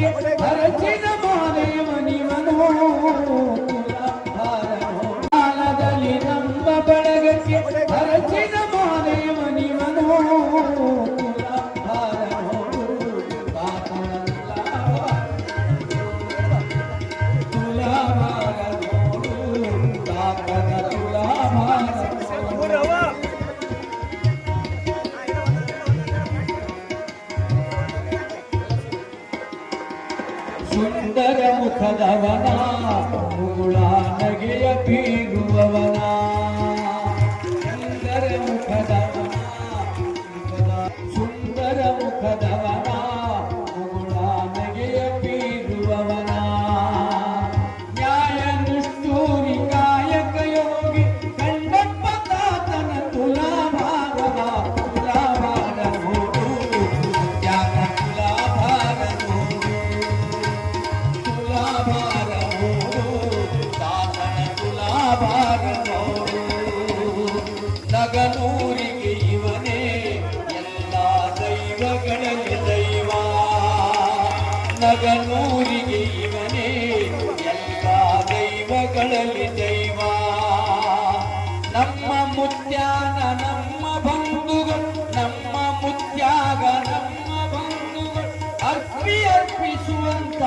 ಬಳಗಕ್ಕೆ ಹರಚಿನ ಮಾದೇವನಿವನು ಕಾಲದಲ್ಲಿ ನಮ್ಮ ಬಳಗಕ್ಕೆ ಹರಚಿನ ಮಾದೇವನಿವನು ಸುಂದರ ಮುಖದವನ ಮುಗುಳ ನಗೆಯ ಬೀರುವವನ ಸುಂದರ ಮುಖದವನ ಮುಗುಳ ನಗೆಯ ಬೀರುವವನ ನ್ಯಾಯ ನಿಷ್ಠೂರಿ ಕಾಯಕ ಯೋಗಿ ಕಂಡಪ್ಪ ತಾತನ ತುಲಾಭಾರವ ತುಲಾಭಾರ ನೋಡು ತ್ಯಾಗ ತುಲಾಭಾರ ನೋಡು ತುಲಾಭಾರ ನೋಡು ತಾತನ ತುಲಾಭಾರ ನೋಡು ನಗನೂರಿಗೆ ಇವನೇ ಎಲ್ಲ ದೈವಗಳಲ್ಲಿ ದೈವ ನಗನೂರಿಗೆ ಇವನೇ ಎಲ್ಲ ದೈವಗಳಲ್ಲಿ ದೈವ ನಮ್ಮ ಮುತ್ಯಾನ ನಮ್ಮ ಬಂಧುಗಳು ನಮ್ಮ ಮುತ್ಯಾಗ ನಮ್ಮ ಬಂಧುಗಳು ಅರ್ಪಿಸುವಂತ